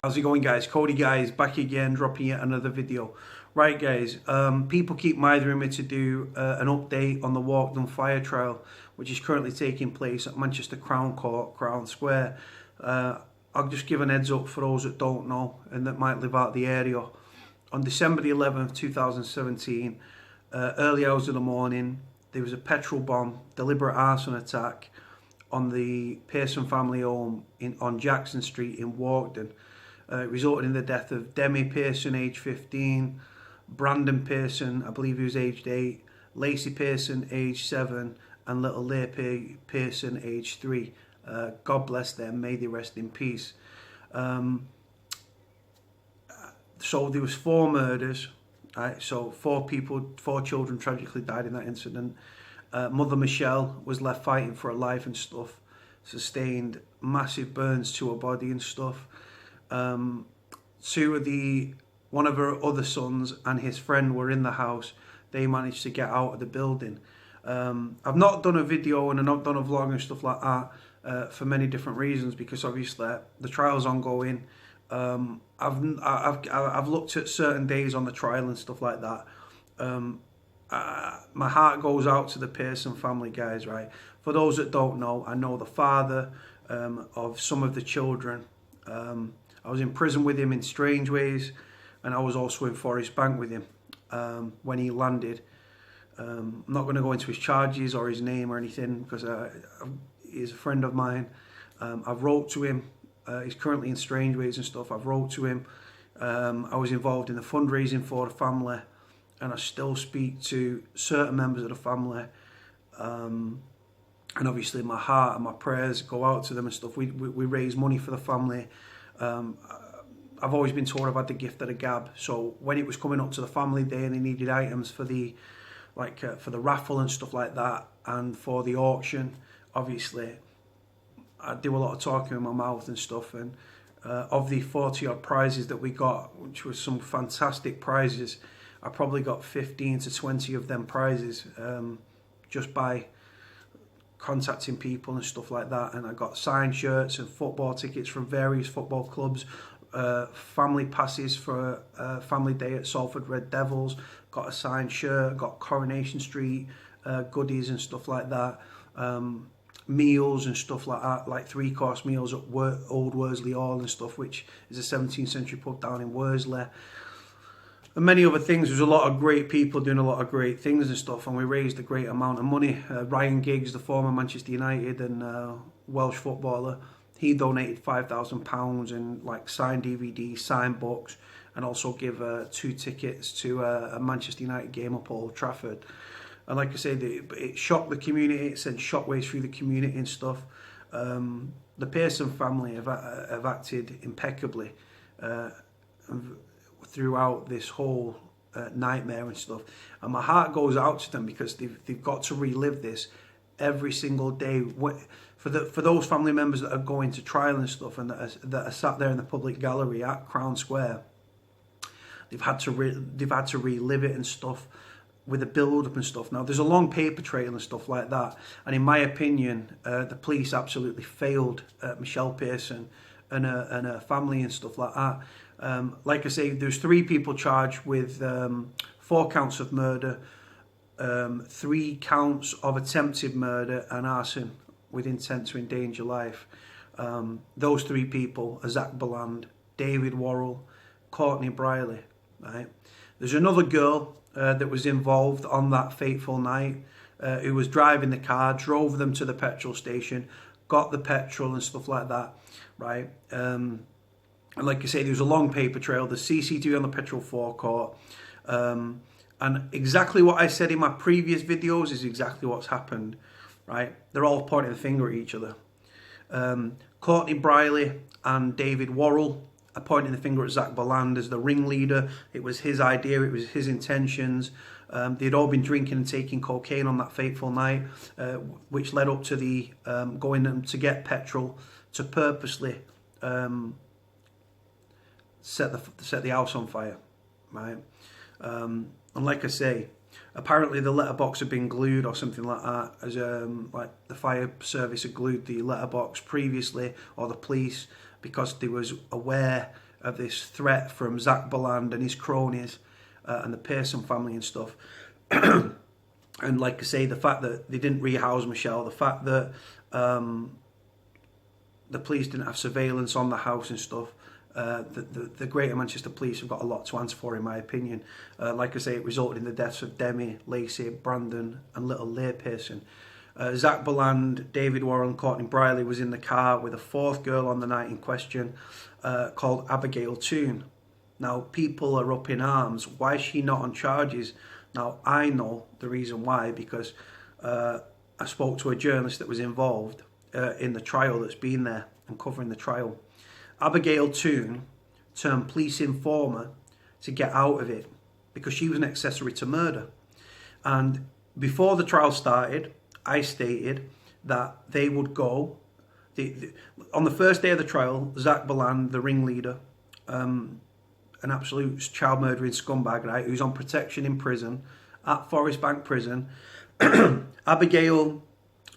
How's it going, guys? Cody guys back again, dropping yet another video. Right guys, people keep mithering me to do an update on the Walkden Fire trial, which is currently taking place at Manchester Crown Court, Crown Square. I'll just give an heads up for those that don't know and that might live out the area. On December the 11th, 2017, early hours of the morning, there was a petrol bomb, deliberate arson attack on the Pearson family home on Jackson Street in Walkden. It resulted in the death of Demi Pearson, age 15, Brandon Pearson, I believe he was aged 8, Lacie Pearson, age 7, and little Lia Pearson, age 3. God bless them, may they rest in peace. So there was 4 murders, right? So 4 children tragically died in that incident. Mother Michelle was left fighting for her life and stuff, sustained massive burns to her body and stuff. One of her other sons and his friend were in the house. They managed to get out of the building. I've not done a video and I've not done a vlog and stuff like that for many different reasons, because obviously the trial's ongoing. I've looked at certain days on the trial and stuff like that. My heart goes out to the Pearson family, guys, right? For those that don't know, I know the father of some of the children. I was in prison with him in Strange Ways, and I was also in Forest Bank with him when he landed. I'm not going to go into his charges or his name or anything, because he's a friend of mine. I've wrote to him. He's currently in Strange Ways and stuff. I've wrote to him. I was involved in the fundraising for the family, and I still speak to certain members of the family. And obviously my heart and my prayers go out to them and stuff. We raise money for the family. I've always been told I've had the gift of the gab. So when it was coming up to the family day and they needed items for the for the raffle and stuff like that, and for the auction, obviously I do a lot of talking with my mouth and stuff. And of the 40 odd prizes that we got, which was some fantastic prizes, I probably got 15 to 20 of them prizes just by contacting people and stuff like that. And I got signed shirts and football tickets from various football clubs, family passes for family day at Salford Red Devils, got a signed shirt, got Coronation Street goodies and stuff like that, meals and stuff like that, like 3-course meals at Old Worsley Hall and stuff, which is a 17th century pub down in Worsley, and many other things. There's a lot of great people doing a lot of great things and stuff, and we raised a great amount of money. Ryan Giggs, the former Manchester United and Welsh footballer, he donated £5,000 in like signed DVDs, signed books, and also give 2 tickets to a Manchester United game up at Old Trafford. And like I said, it shocked the community. It sent shockwaves through the community and stuff. The Pearson family have acted impeccably throughout this whole nightmare and stuff, and my heart goes out to them, because they've got to relive this every single day. For those family members that are going to trial and stuff, and that are sat there in the public gallery at Crown Square, they've had to relive it and stuff, with the build-up and stuff. Now, there's a long paper trail and stuff like that, and in my opinion, the police absolutely failed Michelle Pearson and her family and stuff like that. Like I say, there's 3 people charged with 4 counts of murder, 3 counts of attempted murder, and arson with intent to endanger life. Those 3 people are Zak Bolland, David Worrall, Courtney Brierley. Right? There's another girl that was involved on that fateful night, who was driving the car, drove them to the petrol station, got the petrol and stuff like that. Right? And like I say, there was a long paper trail. The CCTV on the petrol forecourt, and exactly what I said in my previous videos is exactly what's happened. Right? They're all pointing the finger at each other. Courtney Brierley and David Worrall are pointing the finger at Zak Bolland as the ringleader. It was his idea. It was his intentions. They'd all been drinking and taking cocaine on that fateful night, which led up to the going to get petrol to purposely set the house on fire, right? And like I say, apparently the letterbox had been glued or something like that, as like the fire service had glued the letterbox previously, or the police, because they was aware of this threat from Zak Bolland and his cronies and the Pearson family and stuff. And like I say, the fact that they didn't rehouse Michelle, the fact that the police didn't have surveillance on the house and stuff, the Greater Manchester Police have got a lot to answer for, in my opinion. Like I say, it resulted in the deaths of Demi, Lacie, Brandon and little Lia Pearson. Zak Bolland, David Worrall and Courtney Brierley was in the car with a fourth girl on the night in question, called Abigail Toon. Now, people are up in arms. Why is she not on charges? Now, I know the reason why, because I spoke to a journalist that was involved in the trial that's been there and covering the trial. Abigail Toon turned police informer to get out of it because she was an accessory to murder. And before the trial started, I stated that they would go. On the first day of the trial, Zak Bolland, the ringleader, an absolute child murdering scumbag, right, who's on protection in prison at Forest Bank Prison. Abigail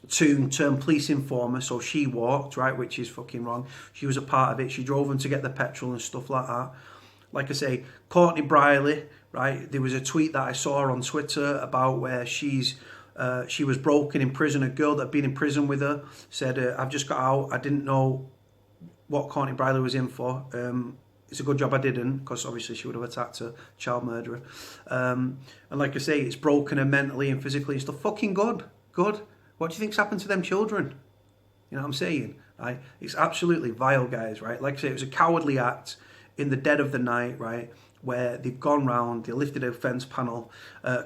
Toon turned police informer, so she walked, right, which is fucking wrong. She was a part of it. She drove them to get the petrol and stuff like that. Like I say, Courtney Brierley, right, there was a tweet that I saw on Twitter about where she was broken in prison. A girl that had been in prison with her said, I've just got out. I didn't know what Courtney Brierley was in for. It's a good job I didn't, because obviously she would have attacked a child murderer. And like I say, it's broken her mentally and physically and stuff. Fucking good. Good. What do you think's happened to them children? You know what I'm saying? Right? It's absolutely vile, guys, right? Like I say, it was a cowardly act in the dead of the night, right? Where they've gone round, they lifted a fence panel.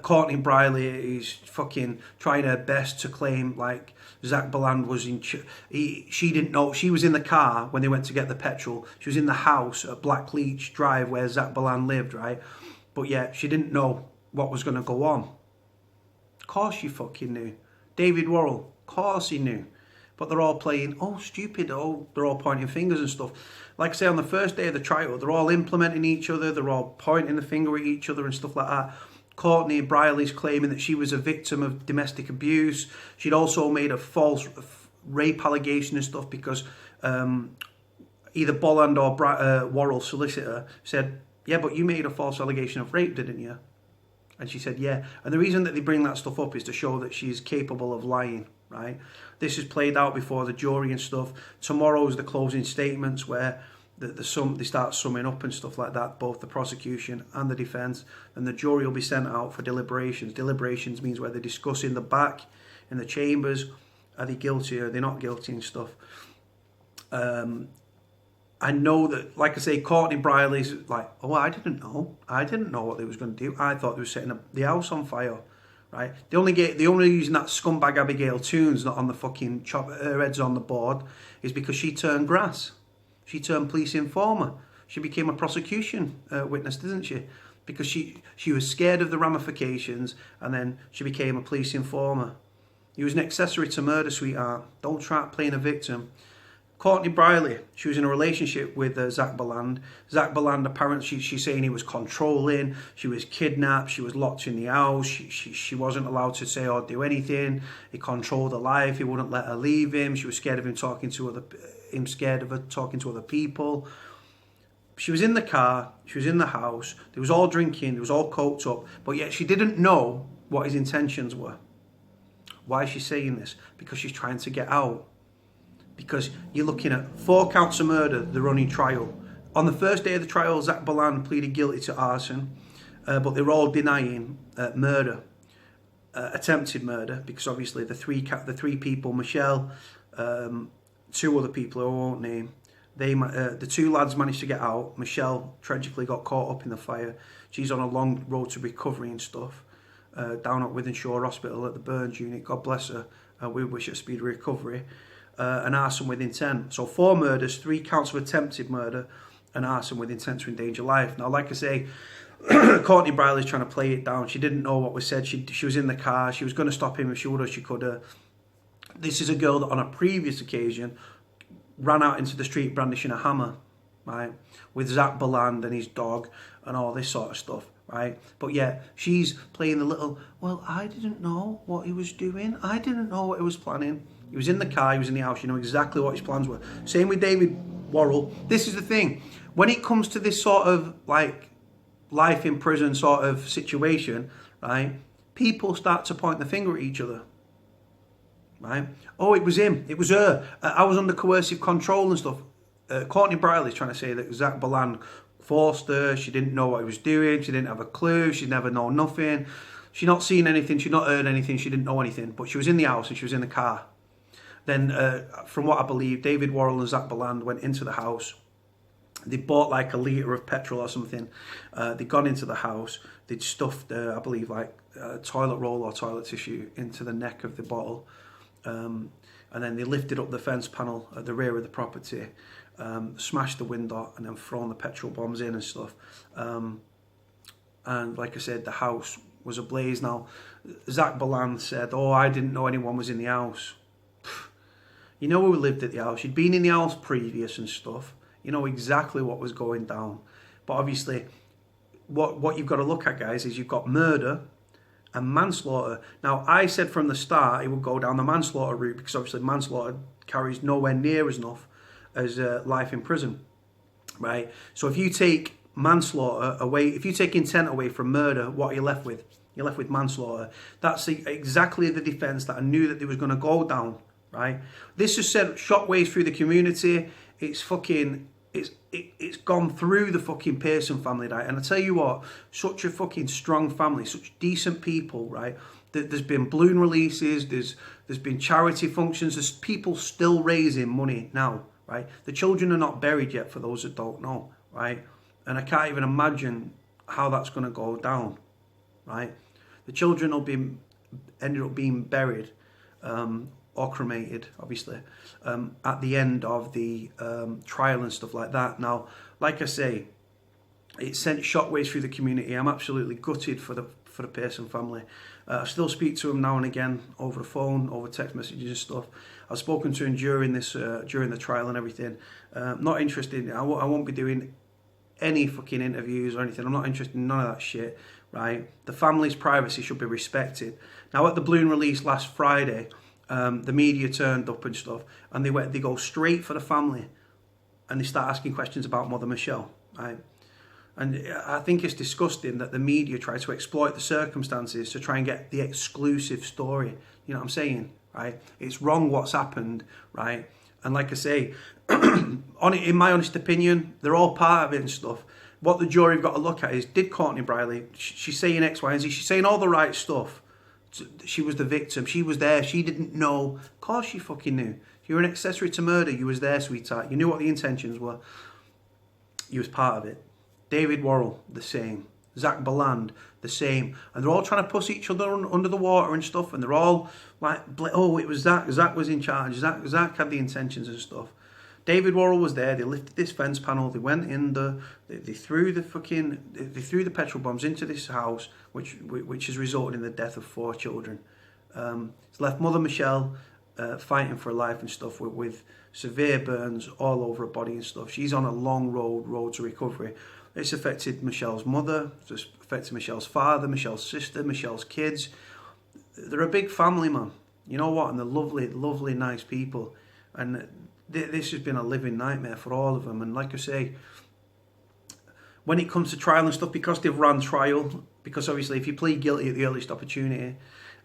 Courtney Brierley is fucking trying her best to claim like Zak Bolland was in. She didn't know. She was in the car when they went to get the petrol. She was in the house at Blackleach Drive where Zak Bolland lived, right? But yeah, she didn't know what was going to go on. Of course she fucking knew. David Worrall, of course he knew. But they're all playing, oh, stupid, oh, they're all pointing fingers and stuff. Like I say, on the first day of the trial, they're all implementing each other, they're all pointing the finger at each other and stuff like that. Courtney Brierley's claiming that she was a victim of domestic abuse. She'd also made a false rape allegation and stuff because either Bolland or Worrall's solicitor said, yeah, but you made a false allegation of rape, didn't you? And she said, yeah. And the reason that they bring that stuff up is to show that she's capable of lying, right? This is played out before the jury and stuff. Tomorrow's the closing statements where they start summing up and stuff like that, both the prosecution and the defence. And the jury will be sent out for deliberations. Deliberations means where they discuss in the back, in the chambers, are they guilty or are they not guilty and stuff. I know that, like I say, Courtney Brierley's like, oh, I didn't know. I didn't know what they was going to do. I thought they were setting the house on fire, right? They only using that scumbag Abigail Toon's not on the fucking her head's on the board is because she turned grass. She turned police informer. She became a prosecution witness, didn't she? Because she was scared of the ramifications and then she became a police informer. You was an accessory to murder, sweetheart. Don't try playing a victim. Courtney Brierley, she was in a relationship with Zak Bolland. Zak Bolland, apparently, she's saying he was controlling. She was kidnapped. She was locked in the house. She wasn't allowed to say or do anything. He controlled her life. He wouldn't let her leave him. She was scared of him scared of her talking to other people. She was in the car. She was in the house. They was all drinking. They was all coked up. But yet she didn't know what his intentions were. Why is she saying this? Because she's trying to get out. Because you're looking at 4 counts of murder, the running trial. On the first day of the trial, Zak Bolland pleaded guilty to arson, but they were all denying murder, attempted murder, because obviously the three people, Michelle, 2 other people who I won't name, the 2 lads managed to get out. Michelle tragically got caught up in the fire. She's on a long road to recovery and stuff, down at Withenshaw Hospital at the Burns unit. God bless her. We wish her a speedy recovery. And arson with intent. So 4 murders, 3 counts of attempted murder, and arson with intent to endanger life. Now, like I say, Courtney Brierley's trying to play it down. She didn't know what was said. She was in the car. She was going to stop him if she would or she could. This is a girl that on a previous occasion ran out into the street brandishing a hammer, right, with Zak Bolland and his dog and all this sort of stuff, right? But yeah, she's playing the little, well, I didn't know what he was doing. I didn't know what he was planning. He was in the car, he was in the house, you know exactly what his plans were. Same with David Worrall. This is the thing. When it comes to this sort of like life in prison sort of situation, right? People start to point the finger at each other. Right? Oh, it was him. It was her. I was under coercive control and stuff. Courtney Brierley's trying to say that Zak Bolland forced her. She didn't know what he was doing. She didn't have a clue. She'd never known nothing. She'd not seen anything. She'd not heard anything. She didn't know anything. But she was in the house and she was in the car. Then, from what I believe, David Worrall and Zak Bolland went into the house. They bought like a litre of petrol or something. They'd gone into the house. They'd stuffed, I believe, like toilet roll or toilet tissue into the neck of the bottle. And then they lifted up the fence panel at the rear of the property, smashed the window, and then thrown the petrol bombs in and stuff. And like I said, the house was ablaze. Now, Zak Bolland said, "Oh, I didn't know anyone was in the house." You know who lived at the house. You'd been in the house previous and stuff. You know exactly what was going down. But obviously, what you've got to look at, guys, is you've got murder and manslaughter. Now, I said from the start it would go down the manslaughter route because obviously manslaughter carries nowhere near as enough as life in prison, right? So if you take manslaughter away, if you take intent away from murder, what are you left with? You're left with manslaughter. That's exactly the defence that I knew that they was going to go down, right? This has sent shockwaves through the community. It's fucking... It's gone through the fucking Pearson family, right? And I tell you what, such a fucking strong family, such decent people, right? There's been balloon releases, there's been charity functions, there's people still raising money now, right? The children are not buried yet, for those that don't know, right? And I can't even imagine how that's going to go down, right? The children will be ended up being buried or cremated, obviously, at the end of the trial and stuff like that. Now, like I say, it sent shockwaves through the community. I'm absolutely gutted for the Pearson family. I still speak to them now and again over the phone, over text messages and stuff. I've spoken to him during the trial and everything. Not interested. I won't be doing any fucking interviews or anything. I'm not interested in none of that shit, right? The family's privacy should be respected. Now, at the balloon release last Friday, the media turned up and stuff, and they go straight for the family, and they start asking questions about Mother Michelle, right? And I think it's disgusting that the media try to exploit the circumstances to try and get the exclusive story. You know what I'm saying, right? It's wrong what's happened, right? And like I say, in my honest opinion, they're all part of it and stuff. What the jury have got to look at is, did Courtney Brierley, she's saying X, Y, and Z, she's saying all the right stuff. She was the victim. She was there. She didn't know. Of course she fucking knew. If you were an accessory to murder, you was there, sweetheart. You knew what the intentions were. You was part of it. David Worrall, the same. Zak Bolland, the same. And they're all trying to push each other under the water and stuff. And they're all like, oh, it was Zak. Zak was in charge. Zak had the intentions and stuff. David Worrall was there. They lifted this fence panel. They went in they threw the petrol bombs into this house, which has resulted in the death of 4 children. It's left Mother Michelle fighting for her life and stuff with severe burns all over her body and stuff. She's on a long road to recovery. It's affected Michelle's mother. It's affected Michelle's father, Michelle's sister, Michelle's kids. They're a big family, man. You know what? And they're lovely, lovely, nice people. And this has been a living nightmare for all of them. And like I say, when it comes to trial and stuff, because they've run trial, because obviously if you plead guilty at the earliest opportunity,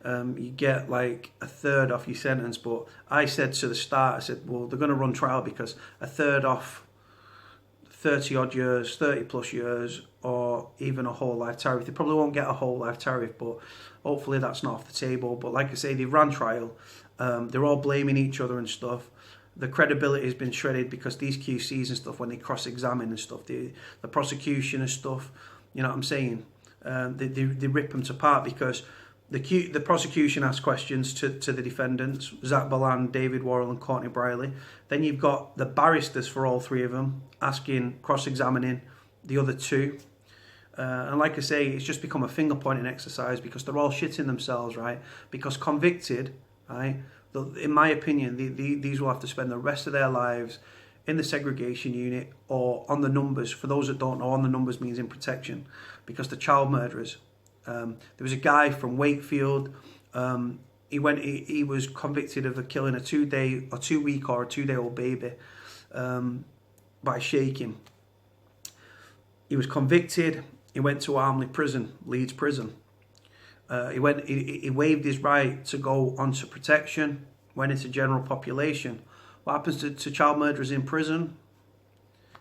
you get like a third off your sentence. But I said to the start, I said, well, they're going to run trial because a third off 30 odd years, 30 plus years, or even a whole life tariff. They probably won't get a whole life tariff, but hopefully that's not off the table. But like I say, they've run trial. They're all blaming each other and stuff. The credibility has been shredded because these QCs and stuff, when they cross-examine and stuff, the prosecution and stuff, you know what I'm saying? They rip them to part because the prosecution asks questions to the defendants, Zak Bolland, David Worrall and Courtney Brierley. Then you've got the barristers for all 3 of them cross-examining the other 2. And like I say, it's just become a finger-pointing exercise because they're all shitting themselves, right? Because convicted, right? In my opinion, these will have to spend the rest of their lives in the segregation unit or on the numbers. For those that don't know, on the numbers means in protection because the child murderers. There was a guy from Wakefield. He was convicted of killing a 2-week or a 2-day-old baby. by shaking. He was convicted. He went to Armley Prison, Leeds Prison. He waived his right to go onto protection, went into general population. What happens to child murderers in prison?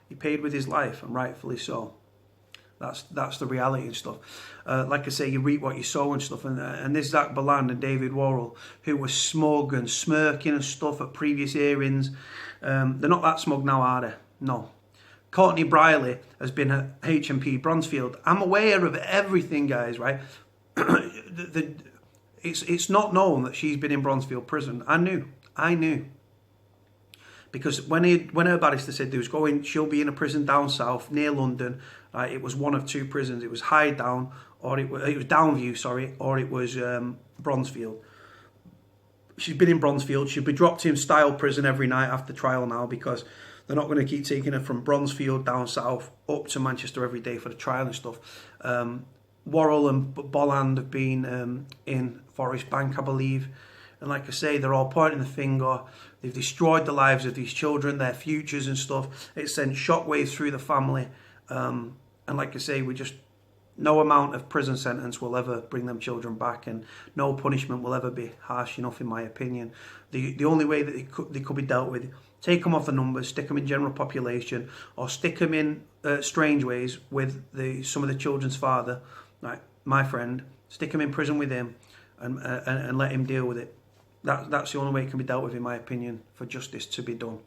He paid with his life, and rightfully so. That's the reality and stuff. Like I say, you reap what you sow and stuff. And this Zak Bolland and David Worrall, who were smug and smirking and stuff at previous hearings, they're not that smug now, are they? No. Courtney Brierley has been at HMP Bronzefield. I'm aware of everything, guys, right? It's not known that she's been in Bronzefield prison. I knew. Because when her barrister said she'll be in a prison down south near London, it was one of two prisons. It was Hyde Down, or it was Downview, sorry, or it was Bronzefield. She's been in Bronzefield. She'll be dropped in Style Prison every night after trial now, because they're not going to keep taking her from Bronzefield down south up to Manchester every day for the trial and stuff. Worrall and Bolland have been in Forest Bank, I believe. And like I say, they're all pointing the finger. They've destroyed the lives of these children, their futures and stuff. It sent shockwaves through the family. And like I say, no amount of prison sentence will ever bring them children back, and no punishment will ever be harsh enough, in my opinion. The only way that they could be dealt with, take them off the numbers, stick them in general population, or stick them in strange ways with some of the children's father, like my friend, stick him in prison with him and let him deal with it. That's the only way it can be dealt with, in my opinion, for justice to be done.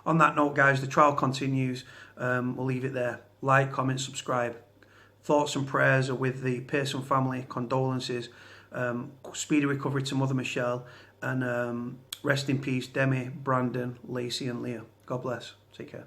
On that note, guys, the trial continues. We'll leave it there. Like, comment, subscribe. Thoughts and prayers are with the Pearson family. Condolences. Speedy recovery to Mother Michelle. And rest in peace, Demi, Brandon, Lacie and Lia. God bless. Take care.